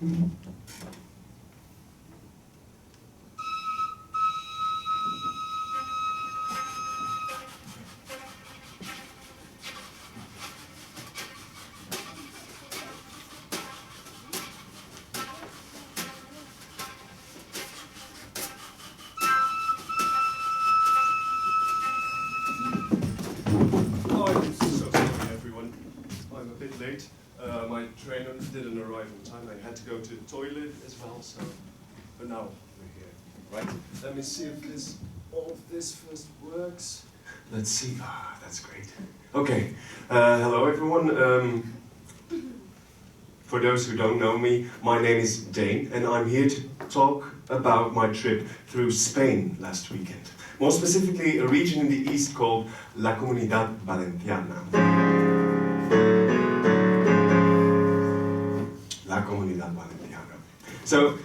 Oh, I'm so sorry, everyone. I'm a bit late. My trainer didn't arrive on time. I had to go to the toilet as well, so. But now we're here, right? Let me see if all of this first works. Let's see. Ah, that's great. Okay. Hello, everyone. For those who don't know me, my name is Dane, and I'm here to talk about my trip through Spain last weekend. More specifically, a region in the east called La Comunidad Valenciana. La Comunidad Valenciana. So,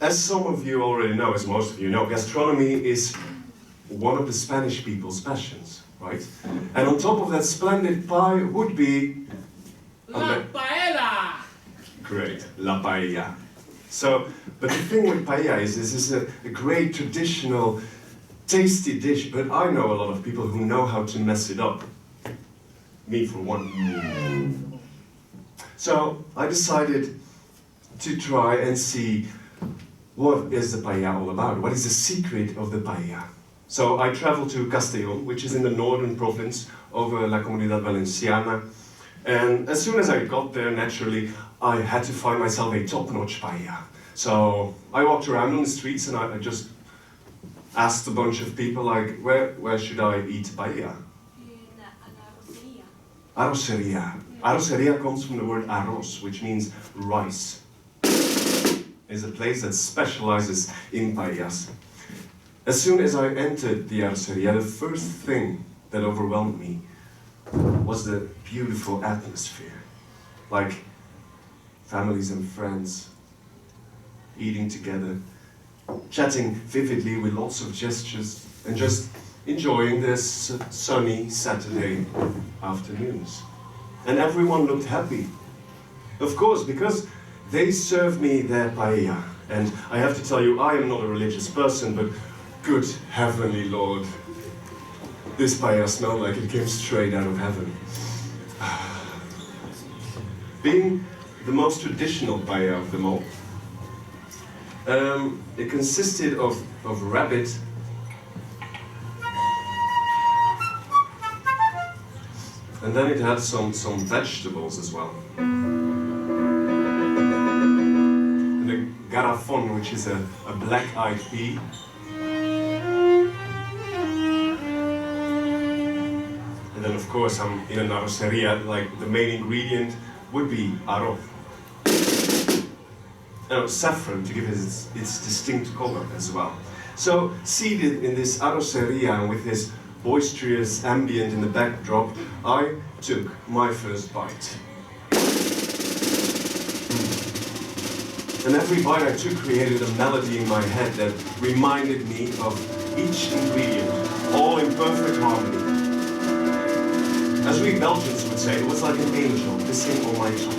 as some of you already know, as most of you know, gastronomy is one of the Spanish people's passions, right? And on top of that splendid pie would be... La paella! Great, la paella. So, but the thing with paella is this is a great traditional, tasty dish, but I know a lot of people who know how to mess it up. Me for one. So, I decided to try and see what is the paella all about? What is the secret of the paella? So I traveled to Castellón, which is in the northern province of La Comunidad Valenciana. And as soon as I got there, naturally, I had to find myself a top-notch paella. So I walked around on the streets and I just asked a bunch of people, like, where should I eat paella? Arroceria. Arroceria comes from the word arroz, which means rice. Is a place that specializes in paellas. As soon as I entered the arroceria, the first thing that overwhelmed me was the beautiful atmosphere. Like families and friends eating together, chatting vividly with lots of gestures, and just enjoying this sunny Saturday afternoons. And everyone looked happy. Of course, because they served me their paella. And I have to tell you, I am not a religious person, but good heavenly Lord, this paella smelled like it came straight out of heaven. Being the most traditional paella of them all, it consisted of rabbit, and then it had some vegetables as well. And a garrafon, which is a black-eyed pea. And then, of course, in an arroceria, like the main ingredient would be arroz. And saffron to give it its distinct color as well. So, seated in this arroceria and with this boisterous ambient in the backdrop, I took my first bite. And every bite I took created a melody in my head that reminded me of each ingredient, all in perfect harmony. As we Belgians would say, it was like an angel kissing on my tongue.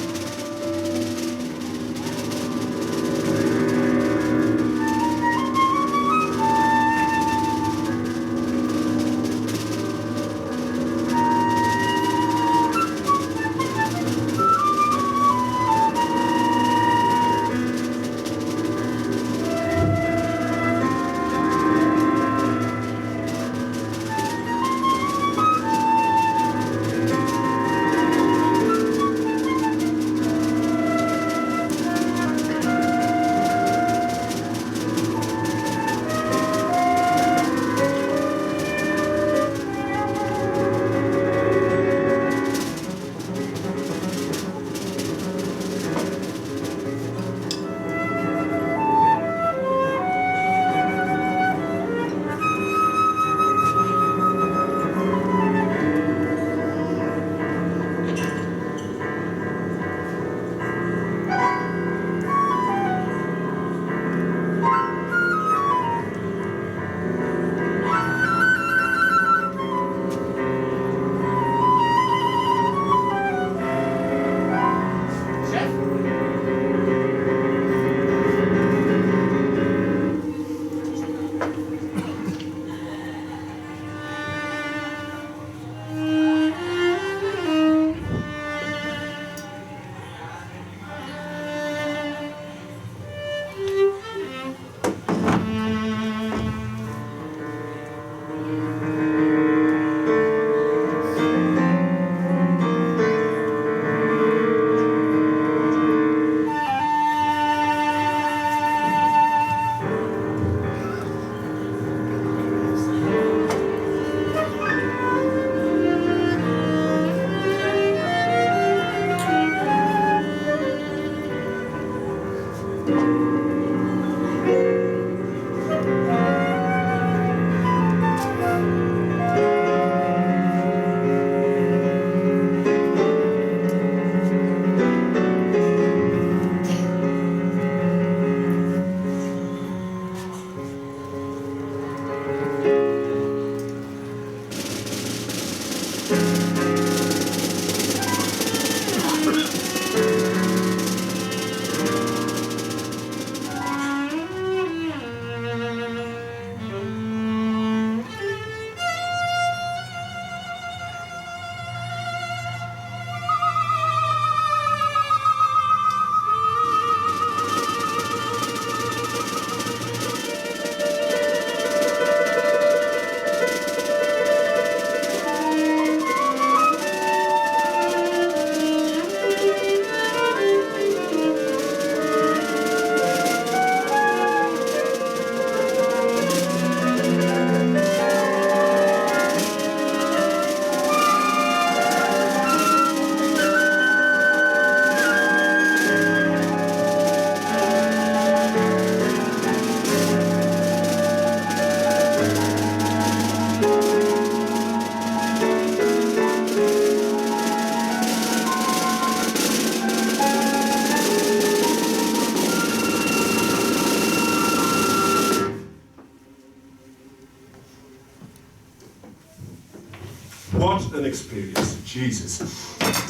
What an experience, Jesus.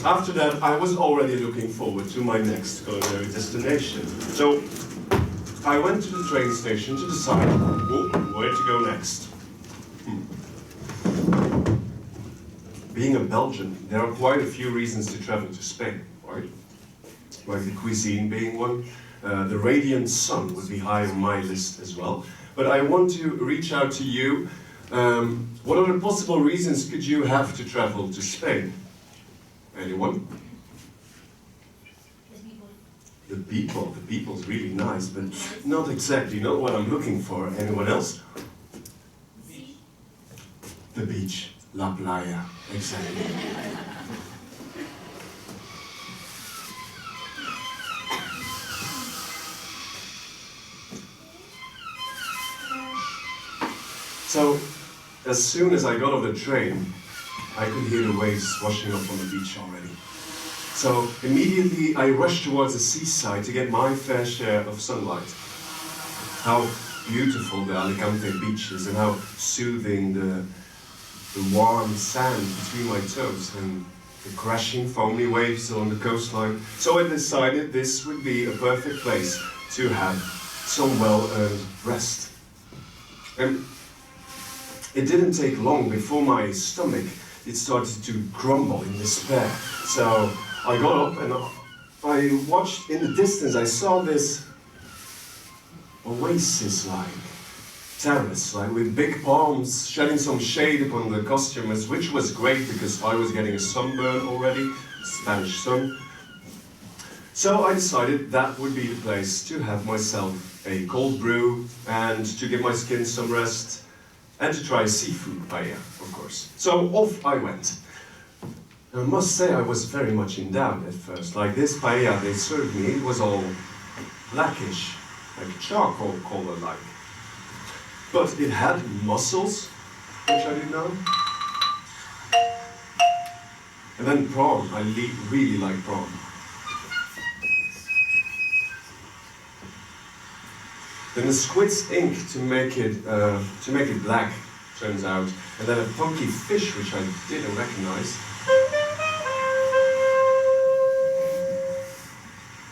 After that, I was already looking forward to my next culinary destination. So, I went to the train station to decide where to go next. Being a Belgian, there are quite a few reasons to travel to Spain, right? Like the cuisine being one. The radiant sun would be high on my list as well. But I want to reach out to you. What other possible reasons could you have to travel to Spain? Anyone? The people. The people's really nice, but not exactly not what I'm looking for. Anyone else? The beach. La playa. Exactly. So, as soon as I got off the train, I could hear the waves washing up on the beach already. So, immediately I rushed towards the seaside to get my fair share of sunlight. How beautiful the Alicante beach is and how soothing the warm sand between my toes and the crashing foamy waves on the coastline. So I decided this would be a perfect place to have some well-earned rest. And it didn't take long before my stomach, it started to grumble in despair. So I got up and I watched in the distance, I saw this oasis-like terrace, like with big palms shedding some shade upon the costumers, which was great because I was getting a sunburn already, Spanish sun. So I decided that would be the place to have myself a cold brew and to give my skin some rest and to try seafood paella, of course. So off I went. I must say I was very much in doubt at first. Like this paella they served me, it was all blackish, like charcoal color-like. But it had mussels, which I didn't know. And then prawn, I really like prawn. Then the squid's ink to make it black, turns out. And then a funky fish, which I didn't recognize.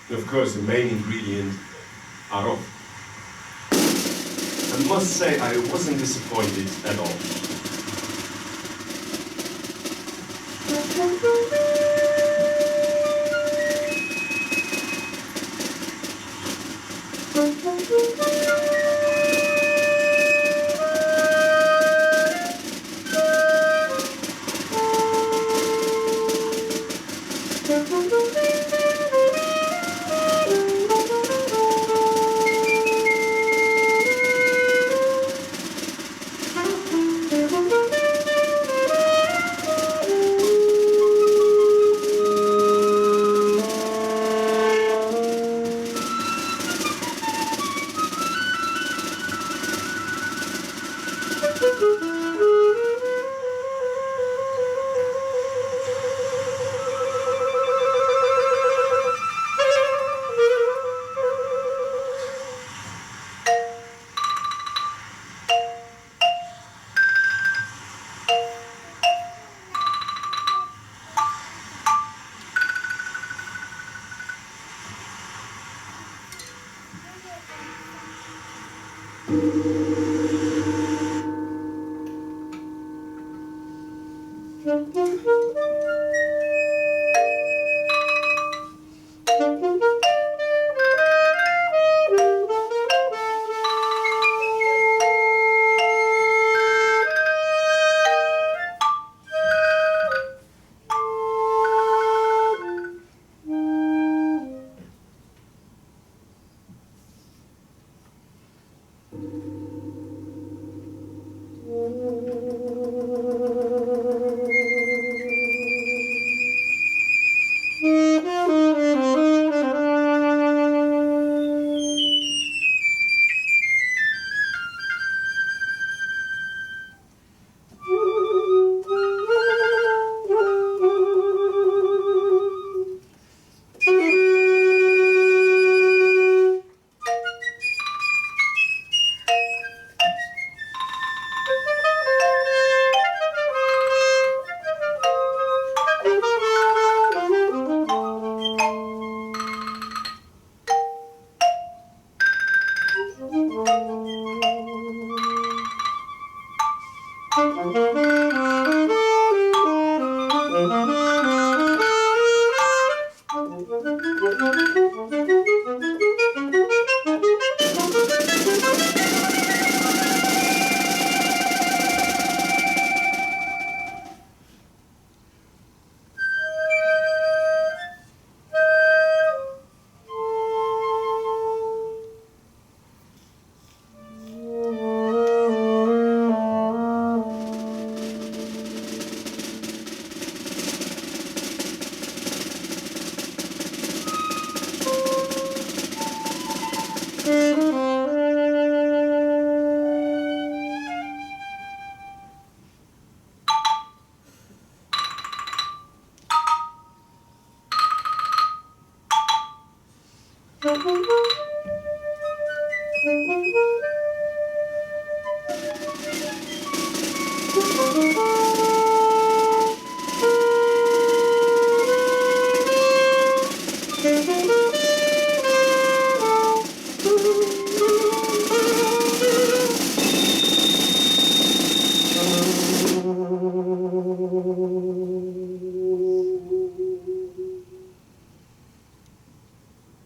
And of course, the main ingredient, arroz. I must say, I wasn't disappointed at all.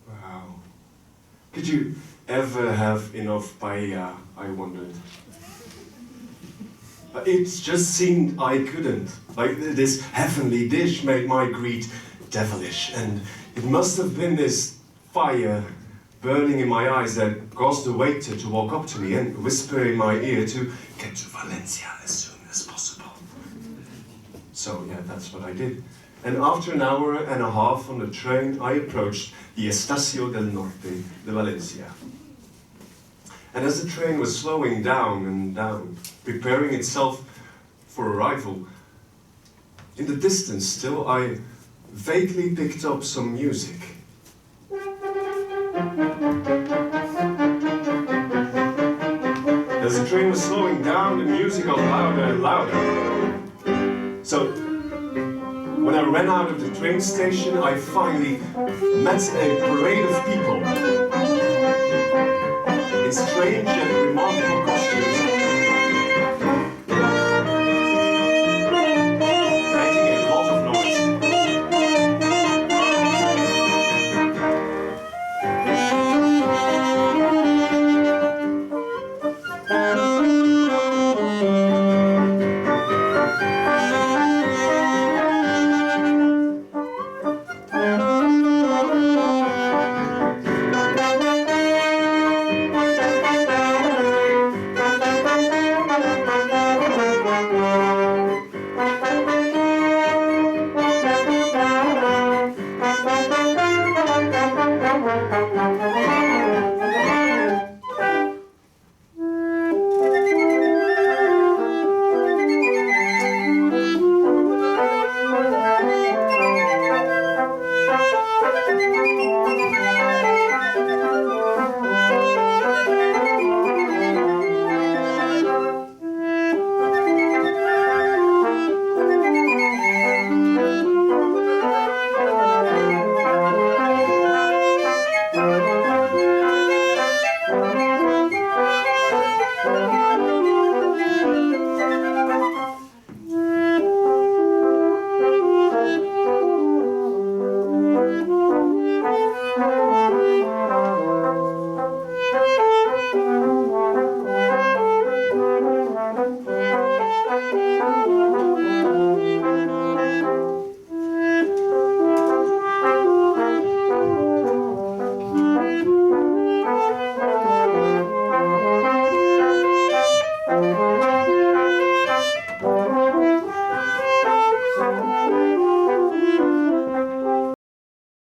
Wow. Could you ever have enough paella, I wondered. It just seemed I couldn't. Like this heavenly dish made my greed devilish, and it must have been this fire burning in my eyes that caused the waiter to walk up to me and whisper in my ear to get to Valencia as soon as possible. So yeah, that's what I did. And after an hour and a half on the train, I approached the Estacio del Norte de Valencia. And as the train was slowing down and down, preparing itself for arrival, in the distance still, I vaguely picked up some music. As the train was slowing down, the music got louder and louder. So, when I ran out of the train station, I finally met a parade of people. In strange and remarkable